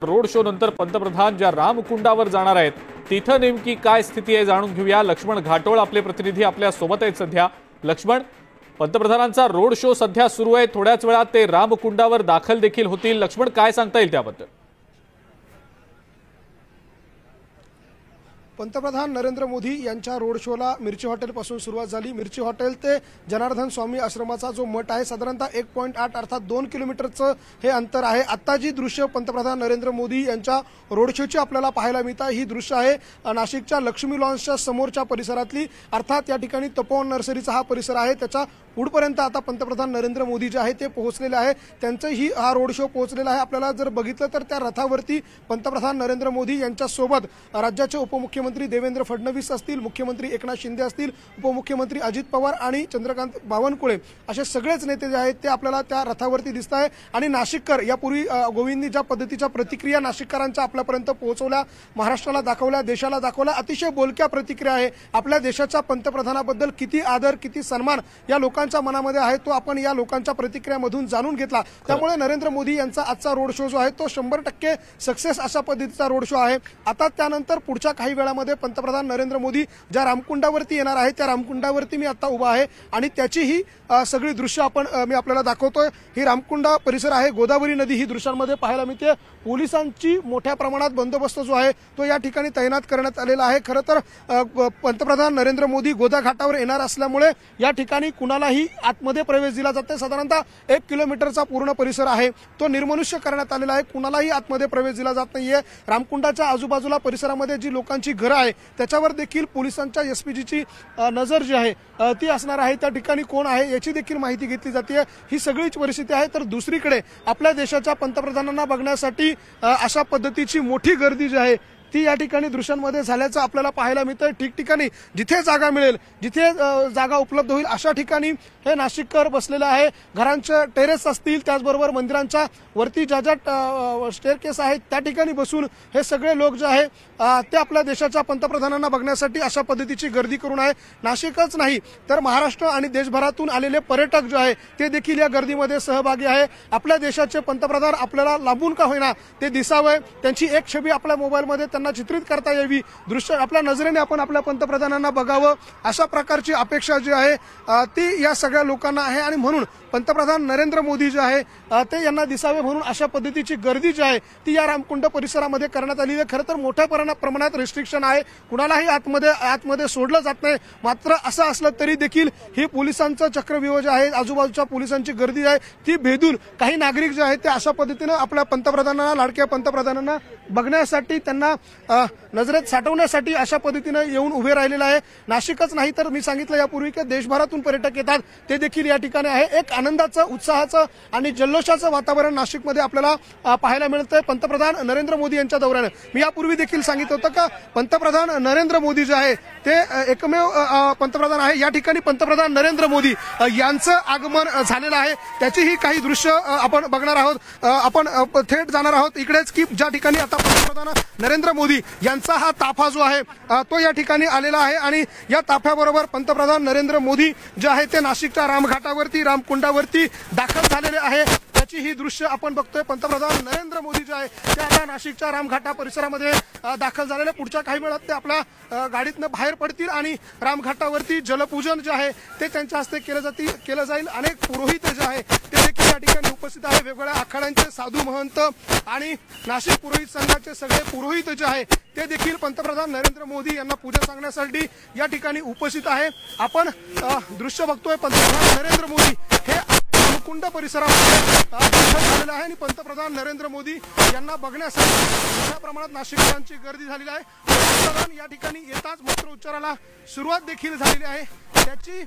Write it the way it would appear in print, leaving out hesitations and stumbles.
Road show नंतर पंतप्रधान ज्या रामकुंडावर जाणार आहेत तिथं नेमकी काय स्थिती आहे जाणून घेऊया। लक्ष्मण घाटोळ आपले प्रतिनिधी आपल्या सोबत आहेत सध्या। लक्ष्मण, पंतप्रधानांचा रोड शो सध्या सुरू आहे, थोड्याच वेळात ते रामकुंडावर दाखल देखील होतील। लक्ष्मण, काय सांगता येईल त्याबद्दल? पंतप्रधान नरेंद्र मोदी यांच्या रोड शोला मिर्ची हॉटेल पासून सुरुवात झाली। मिर्ची हॉटेल ते जनार्दन स्वामी आश्रमाचा जो मठ आहे साधारणतः 1.8 अर्थात 2 किलोमीटरचं हे अंतर आहे। आता जी दृश्य पंतप्रधान नरेंद्र मोदी यांच्या रोड शोची आपल्याला पाहायला मिळतात ही दृश्य आहे नाशिकच्या लक्ष्मी लॉन्सच्या समोरच्या परिसरातली, अर्थात या ठिकाणी तपोवन नर्सरीचा हा परिसर आहे। त्याच्या पुढपर्यंत आता पंतप्रधान नरेंद्र मोदी जे आहे ते पोहोचलेले आहे, त्यांचंही हा रोड शो पोहोचलेला आहे। आपल्याला जर बघितलं तर त्या रथावरती पंतप्रधान नरेंद्र मोदी यांच्या सोबत राज्याचे उपमुख्यमंत्री देवेंद्र फडणवीस असतील, मुख्यमंत्री एकनाथ शिंदे असतील, उपमुख्यमंत्री अजित पवार आणि चंद्रकांत बावनकुळे असे सगळेच नेते जे आहेत ते आपल्याला त्या रथावरती दिसत आहे। आणि नाशिककर यापूर्वी गोविंदनी ज्या पद्धतीच्या प्रतिक्रिया नाशिककरांच्या आपल्यापर्यंत पोहोचवल्या, महाराष्ट्राला दाखवल्या, देशाला दाखवल्या, अतिशय बोलक्या प्रतिक्रिया आहे। आपल्या देशाच्या पंतप्रधानाबद्दल किती आदर किती सन्मान या लोकांच्या मनामध्ये आहे तो आपण या लोकांच्या प्रतिक्रियामधून जाणून घेतला। त्यामुळे नरेंद्र मोदी यांचा आजचा रोड शो जो आहे तो 100% सक्सेस अशा पद्धतीचा रोड शो आहे। आता त्यानंतर पुढच्या काही वेळामध्ये पंतप्रधान नरेंद्र मोदी ज्या रामकुंडावरती येणार आहे त्या रामकुंडावरती मी आता उभा आहे आणि त्याची ही सगळी दृश्य मी आपल्याला दाखवतोय। ही रामकुंडा परिसर आहे, गोदावरी नदी ही दृश्यांमध्ये पाहायला मिळते। पोलिसांची मोठ्या प्रमाणात बंदोबस्त जो आहे तो या ठिकाणी तैनात करण्यात आलेला आहे। खरं तर पंतप्रधान नरेंद्र मोदी गोदा घाटावर येणार असल्यामुळे या ठिकाणी कुणालाही आतमध्ये प्रवेश दिला जाते। साधारणतः 1 किलोमीटरचा पूर्ण परिसर आहे तो निर्मनुष्य करण्यात आलेला आहे, कुणालाही आतमध्ये प्रवेश दिला जात नाहीये। रामकुंडाच्या आजूबाजूला परिसरामध्ये जी लोकांची घरं आहे त्याच्यावर देखील पोलिसांच्या एसपीजीची नजर जी आहे ती असणार आहे। त्या ठिकाणी कोण आहे याची देखील माहिती घेतली जाते। ही सगळीच परिस्थिती आहे। तर दुसरीकडे आपल्या देशाच्या पंतप्रधानांना बघण्यासाठी अशा पद्धतीची मोठी गर्दी जी आहे ती या ठिकाणी दृश्यांमध्ये झाल्याचं आपल्याला पाहायला मिळतं। ठिकठिकाणी जिथे जागा मिळेल, जिथे जागा उपलब्ध होईल अशा ठिकाणी हे नाशिककर बसलेले आहे। घरांच्या टेरेस असतील, त्याचबरोबर मंदिरांच्या वरती ज्या स्टेअरकेस आहेत त्या ठिकाणी बसून हे सगळे लोक जे आहे ते आपल्या देशाच्या पंतप्रधानांना बघण्यासाठी अशा पद्धतीची गर्दी करून आहे। नाशिकच नाही तर महाराष्ट्र आणि देशभरातून आलेले पर्यटक जे आहे ते देखील या गर्दीमध्ये सहभागी आहे। आपल्या देशाचे पंतप्रधान आपल्याला लांबून का होईना ते दिसावे, त्यांची एक छबी आपल्या मोबाईलमध्ये त्यांना चित्रित करता यावी, दृश्य आपल्या नजरेने आपण आपल्या पंतप्रधानांना बघावं अशा प्रकारची अपेक्षा जी आहे ती या सगळ्या लोकांना आहे। आणि म्हणून पंतप्रधान नरेंद्र मोदी जे आहे ते यांना दिसावे म्हणून अशा पद्धतीची गर्दी जी आहे ती या रामकुंड परिसरामध्ये करण्यात आली आहे। खरं तर मोठ्या प्रमाणात रिस्ट्रिक्शन आहे, कुणालाही आतमध्ये सोडलं जात नाही। मात्र असं असलं तरी देखील ही पोलिसांचं चक्रव्यूह जे आहे, आजूबाजूच्या पोलिसांची गर्दी आहे ती भेदून काही नागरिक जे आहेत ते अशा पद्धतीनं आपल्या पंतप्रधानांना, लाडक्या पंतप्रधानांना बघण्यासाठी, त्यांना नजरेत साठवण्यासाठी अशा पद्धतीनं येऊन उभे राहिलेले आहे। नाशिकच नाही तर मी सांगितलं यापूर्वी की देशभरातून पर्यटक येतात ते देखील या ठिकाणी आहे। एक आनंदाचं, उत्साहाचं आणि जल्लोषाचं वातावरण नाशिकमध्ये आपल्याला पाहायला मिळतंय पंतप्रधान नरेंद्र मोदी यांच्या दौऱ्याने। मी यापूर्वी देखील सांगितलं होतं का पंतप्रधान नरेंद्र मोदी जे आहे ते एकमेव पंतप्रधान आहे। या ठिकाणी पंतप्रधान नरेंद्र मोदी यांचं आगमन झालेलं आहे, त्याची ही काही दृश्य आपण बघणार आहोत। आपण थेट जाणार आहोत इकडेच की ज्या ठिकाणी आता पंतप्रधान नरेंद्र मोदी यांचा हा ताफा जो आहे तो या ठिकाणी आलेला आहे आणि या ताफ्याबरोबर पंतप्रधान नरेंद्र मोदी जे आहे ते नाशिकच्या रामघाटावरती, रामकुंडावरती दाखल झालेले आहे। त्याची ही दृश्य आपण बघतोय। पंतप्रधान नरेंद्र मोदी जे आहे ते आता नाशिकच्या रामघाटा परिसरामध्ये दाखल झालेले, पुढच्या काही वेळात ते आपल्या गाडीतनं बाहेर पडतील आणि रामघाटावरती जलपूजन जे आहे ते त्यांच्या हस्ते केलं जाईल। अनेक पुरोहित जे आहे ते देखील या ठिकाणी उपस्थित आहे, वेगवेगळ्या आखाड्यांचे साधू महंत आणि नाशिक पुरोहित संघाचे सगळे पुरोहित जे आहे ते देखील पंतप्रधान नरेंद्र मोदी यांना पूजा सांगण्यासाठी या ठिकाणी उपस्थित आहे। आपण दृश्य बघतोय, पंतप्रधान नरेंद्र मोदी हे रामकुंड परिसरामध्ये दाखल झालेलं आहे आणि पंतप्रधान नरेंद्र मोदी यांना बघण्यासाठी मोठ्या प्रमाणात नाशिककरांची गर्दी झालेली आहे। पंतप्रधान या ठिकाणी येताच मंत्रोच्चाराला सुरुवात देखील झालेली आहे, त्याची